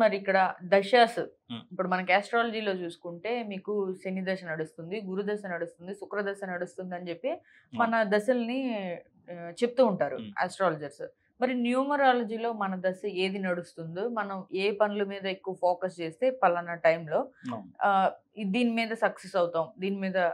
మరి ఇక్కడ దశాస్ ఉమ్, ఇప్పుడు మనకి ఆస్ట్రాలజీలో చూసుకుంటే మీకు శని దశ నడుస్తుంది, గురు దశ నడుస్తుంది, శుక్ర దశ నడుస్తుంది అని చెప్పి మన దశల్ని చెప్తూ ఉంటారు ఉమ్, ఆస్ట్రాలజర్స్. మరి న్యూమరాలజీలో మన దశ ఏది నడుస్తుందో, మనం ఏ పనుల మీద ఎక్కువ ఫోకస్ చేస్తే పలానా టైంలో అవును. దీని మీద సక్సెస్ అవుతాం, దీని మీద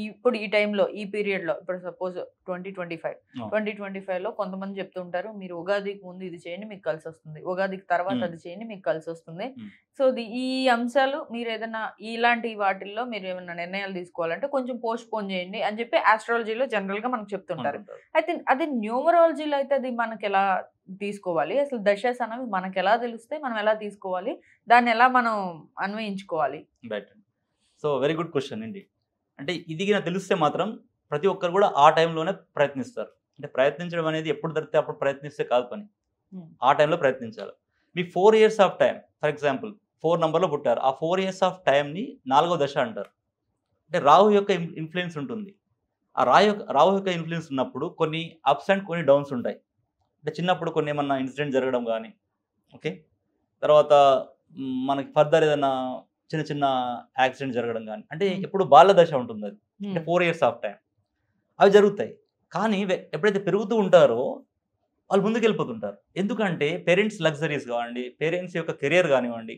ఇప్పుడు ఈ టైంలో ఈ పీరియడ్లో ఇప్పుడు సపోజ్ 2025 అవును. 2025లో కొంతమంది చెప్తుంటారు మీరు ఉగాదికి ముందు ఇది చేయండి మీకు కలిసి వస్తుంది, ఉగాదికి తర్వాత ఉమ్, అది చేయండి మీకు కలిసి వస్తుంది. ఉమ్, సో ఈ అంశాలు మీరు ఏదైనా ఇలాంటి వాటిల్లో మీరు ఏమైనా నిర్ణయాలు తీసుకోవాలంటే కొంచెం పోస్ట్ పోన్ చేయండి అని చెప్పి ఆస్ట్రాలజీలో జనరల్ గా మనకు చెప్తుంటారు. అంటుంటారు. అయితే అది న్యూమరాలజీలో అయితే అది మనకి ఎలా తీసుకోవాలి, అసలు దశస్ అనేవి మనకి ఎలా తెలిస్తే మనం ఎలా తీసుకోవాలి, దాన్ని ఎలా మనం అన్వయించుకోవాలి? Right. So very good question అండి. అంటే ఇది గిన తెలిస్తే మాత్రం ప్రతి ఒక్కరు కూడా ఆ టైంలోనే ప్రయత్నిస్తారు. అంటే ప్రయత్నించడం అనేది ఎప్పుడు దొరికితే అప్పుడు ప్రయత్నిస్తే కాదు పని, ఆ టైంలో ప్రయత్నించాలి. మీ 4 years of time, for example 4 నంబర్లో పుట్టారు, ఆ 4 years ఆఫ్ టైంని 4వ దశ అంటారు. అంటే రాహు యొక్క ఇన్ఫ్లుయెన్స్ ఉంటుంది. ఆ రాహు యొక్క ఇన్ఫ్లుయెన్స్ ఉన్నప్పుడు కొన్ని అప్స్ అండ్ కొన్ని డౌన్స్ ఉంటాయి. అంటే చిన్నప్పుడు కొన్ని ఏమన్నా ఇన్సిడెంట్ జరగడం కానీ, ఓకే, తర్వాత మనకి ఫర్దర్ ఏదైనా చిన్న చిన్న యాక్సిడెంట్ జరగడం కానీ, అంటే ఎప్పుడు బాల దశ ఉంటుంది అది. అంటే 4 years ఆఫ్ టైం అవి జరుగుతాయి. కానీ ఎప్పుడైతే పెరుగుతూ ఉంటారో వాళ్ళు ముందుకు వెళ్ళిపోతుంటారు. ఎందుకంటే పేరెంట్స్ లగ్జరీస్ కావండి, పేరెంట్స్ యొక్క కెరియర్ కానివ్వండి,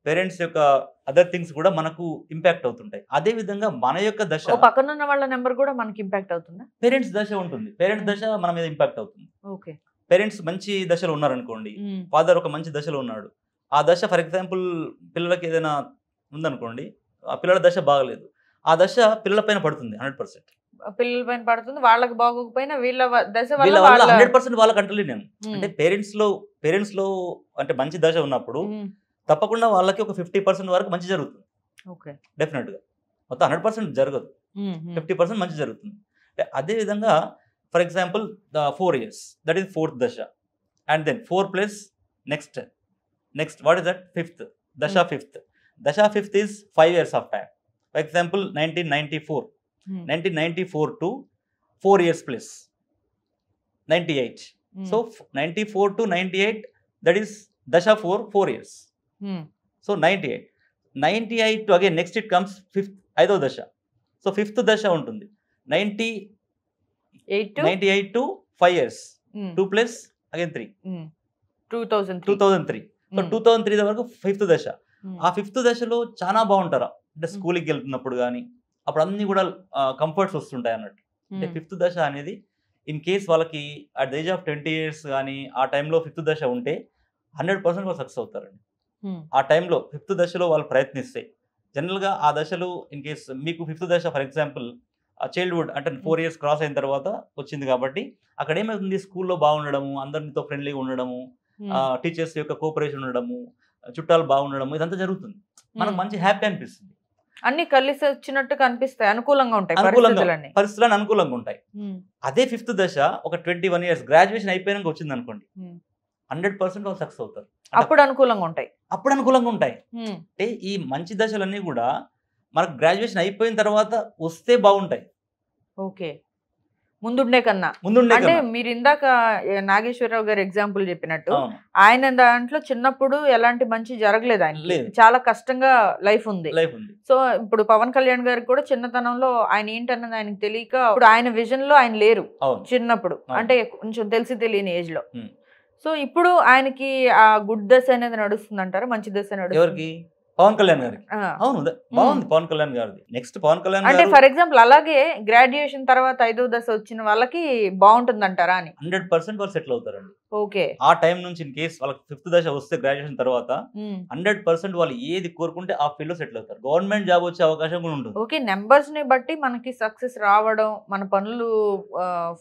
పేరెంట్స్ యొక్క అదర్ థింగ్స్ కూడా మనకు ఇంపాక్ట్ అవుతుంటాయి. అదే విధంగా మన యొక్క దశ పక్కన ఉన్న వాళ్ళ నెంబర్ కూడా మనకి ఇంపాక్ట్ అవుతుందా? పేరెంట్స్ దశ ఉంటుంది, పేరెంట్స్ దశ మన మీద ఇంపాక్ట్ అవుతుంది. ఓకే, పేరెంట్స్ మంచి దశలో ఉన్నారనుకోండి, ఫాదర్ ఒక మంచి దశలో ఉన్నాడు, ఆ దశ ఫర్ ఎగ్జాంపుల్ పిల్లలకి ఏదైనా ఉందనుకోండి, ఆ పిల్లల దశ బాగలేదు, ఆ దశ పిల్లల పైన పడుతుంది 100%. పిల్లల పైన పడుతుంది, వాళ్ళకి బాగోకపోయినా వీళ్ళ దశ వీళ్ళ వల్ల 100% వాళ్ళకి అంటలే నేను. అంటే పేరెంట్స్ లో అంటే మంచి దశ ఉన్నప్పుడు తప్పకుండా వాళ్ళకి ఒక 50% వరకు మంచి జరుగుతుంది. ఓకే, డెఫినెట్ గా మొత్తం 100% జరగదు, 50% మంచి జరుగుతుంది. అదే విధంగా for example 4 years, that is 4th దశ, and then 4 plus next what is that 5th దశ. 5th is 5 years of time. For example 1994 to 4 years plus 98. So 94 to 98, that is dasha 4 years. So 98 to again next it comes 5th ఐదో దశ. So 5th దశ ఉంటుంది 98 to 5 years, 2 plus again 3, 2003. So 2003 వరకు 5th దశ. ఆ 5th దశలో చాలా బాగుంటారా అంటే స్కూల్కి వెళ్తున్నప్పుడు కానీ అప్పుడు అన్ని కూడా కంఫర్ట్స్ వస్తుంటాయి అన్నట్టు. అంటే 5th దశ అనేది ఇన్ కేస్ వాళ్ళకి at the age of 20 years కానీ ఆ టైంలో 5th దశ ఉంటే 100% వాళ్ళు సక్సెస్ అవుతారండి. ఆ టైంలో 5th దశలో వాళ్ళు ప్రయత్నిస్తే జనరల్గా ఆ దశలో ఇన్ కేస్ మీకు 5th దశ ఫర్ ఎగ్జాంపుల్ చైల్డ్హుడ్ అంటే 4 years క్రాస్ అయిన తర్వాత వచ్చింది కాబట్టి అక్కడ ఏమవుతుంది, స్కూల్లో బాగుండడము, అందరితో ఫ్రెండ్లీగా ఉండడము, టీచర్స్ యొక్క కోఆపరేషన్ ఉండడము, చుట్టాలు బాగుండడము, ఇదంతా జరుగుతుంది. మనకు మంచి హ్యాపీ అనిపిస్తుంది, అన్ని కలిసి వచ్చినట్టు కనిపిస్తాయి, అనుకూలంగా ఉంటాయి, పరిస్థితులు అనుకూలంగా ఉంటాయి. అదే 5th దశ ఒక 21 years గ్రాడ్యుయేషన్ అయిపోయినాక వచ్చింది అనుకోండి, 100% వాళ్ళు సక్సెస్ అవుతారు. అప్పుడు అనుకూలంగా ఉంటాయి. అంటే ఈ మంచి దశలన్నీ కూడా మనకు గ్రాడ్యుయేషన్ అయిపోయిన తర్వాత వస్తే బాగుంటాయి. ఓకే, ముందుండే కన్నా. అంటే మీరు ఇందాక నాగేశ్వరరావు గారు ఎగ్జాంపుల్ చెప్పినట్టు ఆయన దాంట్లో చిన్నప్పుడు ఎలాంటి మంచి జరగలేదు, ఆయన చాలా కష్టంగా లైఫ్ ఉంది. సో ఇప్పుడు పవన్ కళ్యాణ్ గారికి కూడా చిన్నతనంలో ఆయన ఏంటన్నది ఆయనకు తెలియక ఇప్పుడు ఆయన విజన్ లో ఆయన లేరు చిన్నప్పుడు, అంటే కొంచెం తెలిసి తెలియని ఏజ్ లో. సో ఇప్పుడు ఆయనకి ఆ గుడ్ దశ అనేది నడుస్తుంది అంటారా, మంచి దశ నడుస్తుంది? పవన్ కళ్యాణ్ గారికి అవును, బాగుంది పవన్ కళ్యాణ్ గారిది. నెక్స్ట్ పవన్ కళ్యాణ్ అంటే ఫర్ ఎగ్జాంపుల్ అలాగే గ్రాడ్యుయేషన్ తర్వాత 5వ దశ వచ్చిన వాళ్ళకి బాగుంటుంది అంటారా అని? 100% వాళ్ళు సెటిల్ అవుతారండి. ఓకే, ఆ టైం నుంచి ఇన్ కేస్ వాళ్ళకి 5th దశ వస్తే గ్రాడ్యుయేషన్ తర్వాత 100% వాళ్ళు ఏది కోరుకుంటే ఆ ఫీల్డ్ లో సెటిల్ అవుతారు. గవర్నమెంట్ జాబ్ వచ్చే అవకాశం కూడా ఉంటుంది. ఓకే, నెంబర్స్ ని బట్టి మనకి సక్సెస్ రావడం, మన పనులు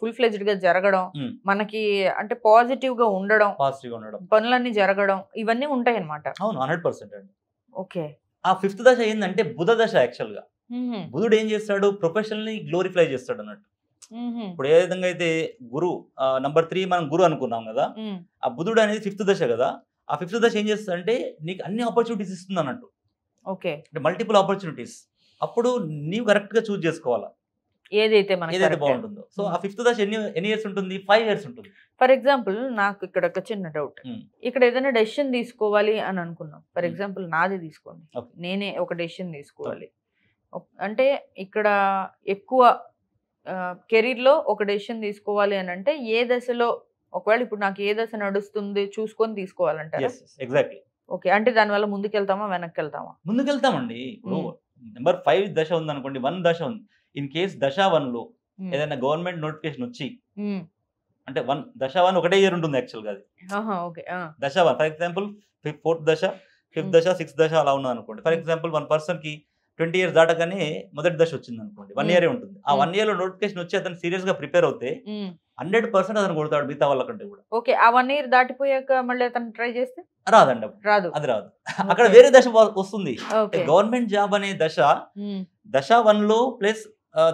ఫుల్ ఫ్లెజ్డ్ గా జరగడం, మనకి అంటే పాజిటివ్ గా ఉండడం, పనులన్నీ జరగడం, ఇవన్నీ ఉంటాయి అన్నమాట. అవును, 100% అండి. ఓకే, ఆ 5th దశ ఏంటంటే బుధ దశ. యాక్చువల్ గా బుధుడు ఏం చేస్తాడు, ప్రొఫెషనల్ ని గ్లోరిఫై చేస్తాడు అన్నట్టు. ఇప్పుడు ఏ విధంగా అయితే గురు నంబర్ 3 మనం గురు అనుకున్నాం కదా, ఆ బుధుడు అనేది 5th దశ కదా. ఆ 5th దశ ఏం చేస్తాడంటే నీకు అన్ని ఆపర్చునిటీస్ ఇస్తుంది అన్నట్టు. ఓకే, అంటే మల్టిపుల్ ఆపర్చునిటీస్. అప్పుడు నీవు కరెక్ట్ గా చూజ్ చేసుకోవాలా. ఏదైతే బాగుంటుందో. సో ఆ 5th దశ ఎన్ని ఇయర్స్ ఉంటుంది? 5 ఇయర్స్ ఉంటుంది. ఫర్ ఎగ్జాంపుల్ నాకు ఇక్కడ ఒక చిన్న డౌట్. ఇక్కడ ఏదైనా డెసిషన్ తీసుకోవాలి అని అనుకున్నాం. ఫర్ ఎగ్జాంపుల్ నాది తీసుకోండి, నేనే ఒక డెసిషన్ తీసుకోవాలి అంటే ఇక్కడ ఎక్కువ కెరీర్ లో ఒక డెసిషన్ తీసుకోవాలి అని అంటే ఏ దశలో, ఒకవేళ ఇప్పుడు నాకు ఏ దశ నడుస్తుంది చూసుకొని తీసుకోవాలంటారా? ఎగ్జాక్ట్లీ. ఓకే, అంటే దానివల్ల ముందుకెళ్తామా వెనక్కి వెళ్తామా? ముందుకెళ్తామండి. ఇప్పుడు నెంబర్ 5 దశ ఉంది అనుకోండి, 1 దశ ఉంది. ఇన్ కేస్ దశ 1లో ఏదైనా గవర్నమెంట్ నోటిఫికేషన్ వచ్చి, అంటే దశ 1 ఒకటే ఇయర్ ఉంటుంది యాక్చువల్గా అది. దశ 1 ఫర్ ఎగ్జాంపుల్ 4th దశ, 5th దశ, 6th దశ అలా ఉన్నది అనుకోండి. ఫర్ ఎగ్జాంపుల్ 1 పర్సన్ కి 20 ఇయర్స్ దాటగానే మొదటి దశ వచ్చింది అనుకోండి, 1 ఇయరే ఉంటుంది. ఆ 1 ఇయర్ లో నోటిఫికేషన్ వచ్చి అతను సీరియస్ గా ప్రిపేర్ అవుతే 100% అతను కొడతాడు మిగతా వాళ్ళకంటే కూడా. ఓకే, ఆ 1 ఇయర్ దాటిపోయాక మళ్ళీ అతను ట్రై చేస్తే రాదండి, అది రాదు. అక్కడ వేరే దశ వస్తుంది. గవర్నమెంట్ జాబ్ అనే దశ 1లో ప్లస్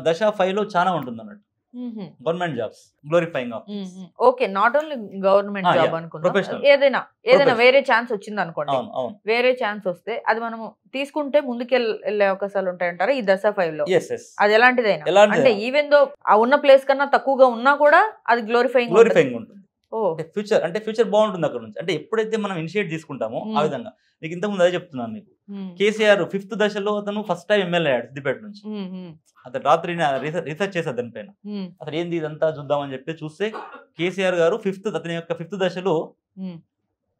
దశ 5లో చాలా ఉంటుంది అన్నట్టు. Government jobs glorifying of. Okay, not only government job అనుకున్నా, ఏదైనా వేరే ఛాన్స్ వచ్చింది అనుకోండి, వేరే ఛాన్స్ వస్తే అది మనము తీసుకుంటే ముందుకెళ్ళే అవకాశాలు ఉంటాయంటారా ఈ దశ 5లో? అది ఎలాంటిదైనా అంటే ఈవెన్ దో ఆ ఉన్న ప్లేస్ కన్నా తక్కువగా ఉన్నా కూడా అది గ్లోరిఫైయింగ్ ఉంటుంది. ఫ్యూచర్ బాగుంటుంది అక్కడ నుంచి. అంటే ఎప్పుడైతే మనం ఇనిషియేట్ తీసుకుంటామో ఆ విధంగా. మీకు ఇంతకుముందు అదే చెప్తున్నాను మీకు. కేసీఆర్ 5th దశలో అతను ఫస్ట్ టైం ఎమ్మెల్యే అయ్యాడు సిద్దిపేట నుంచి. అతను రాత్రి రీసెర్చ్ చేశారు దానిపైన, అతను ఏంది ఇదంతా చూద్దామని చెప్పి చూస్తే కేసీఆర్ గారు అతని యొక్క 5th దశలో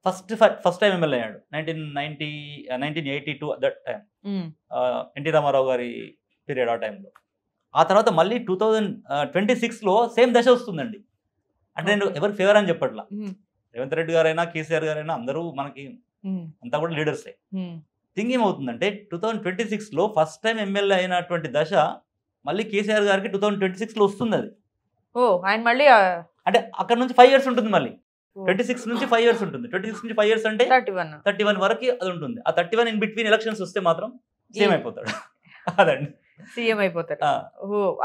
ఫస్ట్ టైం ఎమ్మెల్యే అయ్యాడు 1982 దట్ టైం, ఎన్టీ రామారావు గారి పీరియడ్ ఆ టైంలో. ఆ తర్వాత మళ్ళీ 2026లో సేమ్ దశ వస్తుందండి. అంటే నేను ఎవరికి ఫేవర్ అని చెప్పట్లా, రేవంత్ రెడ్డి గారైనా కేసీఆర్ గారైనా అందరూ మనకి అంతా కూడా లీడర్సే. థింగ్ ఏమవుతుందంటే 2026లో ఫస్ట్ టైం ఎమ్మెల్యే అయినటువంటి దశ మళ్ళీ కేసీఆర్ గారికి 2026లో వస్తుంది అది. ఆయన మళ్ళీ అంటే అక్కడ నుంచి 5 ఇయర్స్ ఉంటుంది, మళ్ళీ 26 నుంచి 5 ఇయర్స్ ఉంటుంది. 26 నుంచి 5 ఇయర్స్ అంటే 31 వరకు అది ఉంటుంది. ఆ 31 ఇన్ బిట్వీన్ ఎలక్షన్స్ వస్తే మాత్రం సీఎం అయిపోతాడు. అదండి, సీఎం అయిపోతాడు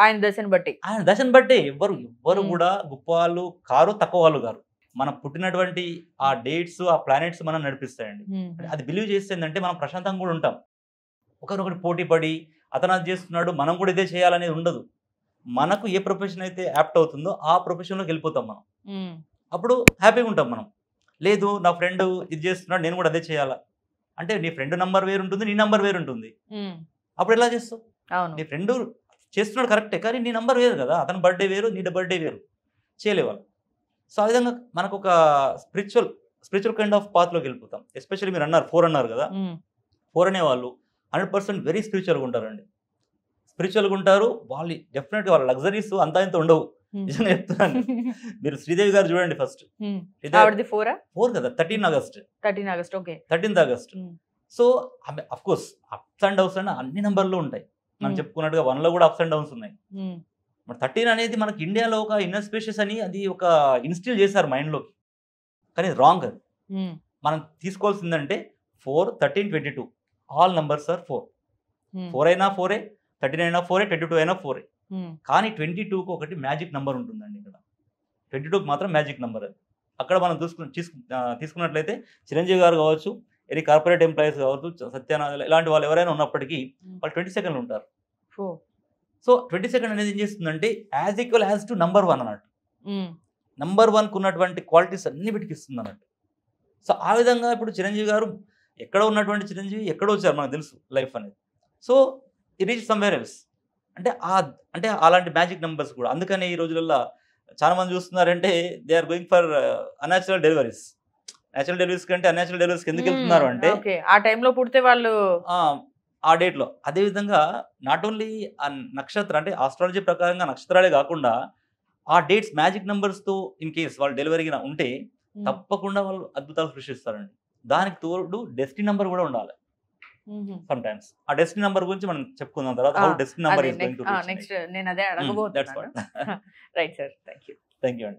ఆయన దశను బట్టి. ఎవ్వరు కూడా గొప్ప వాళ్ళు కారు, తక్కువ వాళ్ళు కారు. మనం పుట్టినటువంటి ఆ డేట్స్, ఆ ప్లానెట్స్ మనం నడిపిస్తాయండి. అది బిలీవ్ చేసేందంటే మనం ప్రశాంతంగా కూడా ఉంటాం. ఒకరినొకటి పోటీ పడి అతను అది చేస్తున్నాడు మనం కూడా ఇదే చేయాలనేది ఉండదు. మనకు ఏ ప్రొఫెషన్ అయితే యాప్ట్ అవుతుందో ఆ ప్రొఫెషన్లోకి వెళ్ళిపోతాం మనం. అప్పుడు హ్యాపీగా ఉంటాం మనం. లేదు నా ఫ్రెండ్ ఇది చేస్తున్నాడు నేను కూడా అదే చేయాలా అంటే నీ ఫ్రెండ్ నంబర్ వేరు ఉంటుంది, నీ నంబర్ వేరు ఉంటుంది. అప్పుడు ఎలా చేస్తావు? నీ ఫ్రెండ్ చేస్తున్నాడు కరెక్టే, కానీ నీ నంబర్ వేరు కదా, అతని బర్త్డే వేరు, నీ బర్త్డే వేరు, చేయలేవాళ్ళు. సో ఆ విధంగా మనకు ఒక స్పిరిచువల్ కైండ్ ఆఫ్ పాత్లోకి వెళ్ళిపోతాం. ఎస్పెషల్లీ మీరు అన్నారు 4 అన్నారు కదా, 4 అనే వాళ్ళు 100% వెరీ స్పిరిచువల్గా ఉంటారండి. స్పిరిచువల్గా ఉంటారు వాళ్ళు. డెఫినెట్గా వాళ్ళ లగ్జరీస్ అంతా ఇంత ఉండవు, నిజంగా చెప్తున్నాను. మీరు శ్రీదేవి గారు చూడండి, ఫస్ట్ 4 కదా, 13th August. So of course ups and downs అంటే అన్ని నెంబర్లు ఉంటాయి. మనం చెప్పుకున్నట్టుగా 1లో కూడా అప్స్ అండ్ డౌన్స్ ఉన్నాయి. మరి 13 అనేది మనకి ఇండియాలో ఒక ఇన్నర్ స్పేషియస్ అని అది ఒక ఇన్స్టిల్ చేశారు మైండ్లోకి, కానీ రాంగ్. అది మనం తీసుకోవాల్సిందంటే 4, 13, 22 ఆల్ నంబర్స్ ఆర్ 4. 4 అయినా 4ఏ, 13 అయినా 4ఏ, 22 అయినా 4ఏ. కానీ 22కు ఒకటి మ్యాజిక్ నెంబర్ ఉంటుందండి. ఇక్కడ 22కి మాత్రం మ్యాజిక్ నెంబర్ అది. అక్కడ మనం తీసుకున్నట్లయితే చిరంజీవి గారు కావచ్చు, ఎనీ కార్పొరేట్ ఎంప్లాయీస్ కావచ్చు, సత్యనారాయణ ఇలాంటి వాళ్ళు ఎవరైనా ఉన్నప్పటికీ వాళ్ళు 22 ఉంటారు. సో 22 అనేది ఏం చేస్తుందంటే as equal as to number 1 అన్నట్టు. నంబర్ 1కు ఉన్నటువంటి క్వాలిటీస్ అన్ని వీటికిస్తుంది అన్నట్టు. సో ఆ విధంగా ఇప్పుడు చిరంజీవి గారు ఎక్కడ ఉన్నటువంటి చిరంజీవి ఎక్కడో వచ్చారు మనకు తెలుసు లైఫ్ అనేది. So it reach somewhere else. అంటే అలాంటి మ్యాజిక్ నెంబర్స్ కూడా. అందుకనే ఈ రోజులలో చాలా మంది చూస్తున్నారంటే they are going for unnatural deliveries. Natural deliveries కంటే అన్యాచురల్ డెలివరీస్కి ఎందుకు వెళ్తున్నారు అంటే ఆ టైంలో పుడితే వాళ్ళు ఆ డేట్లో. అదేవిధంగా నాట్ ఓన్లీ ఆ నక్షత్రం అంటే ఆస్ట్రాలజీ ప్రకారంగా నక్షత్రాలే కాకుండా ఆ డేట్స్ మ్యాజిక్ నెంబర్స్తో ఇన్ కేస్ వాళ్ళు డెలివరీ ఉంటే తప్పకుండా వాళ్ళు అద్భుతాలు సృష్టిస్తారండి. దానికి తోడు డెస్టినీ నెంబర్ కూడా ఉండాలి సమ్ టైమ్స్. ఆ డెస్టినీ నెంబర్ గురించి మనం చెప్పుకుందాం తర్వాత. How destiny number is going to reach. Next నేను అదే అడగబోతున్నాను. రైట్ సార్, థాంక్యూ అండి.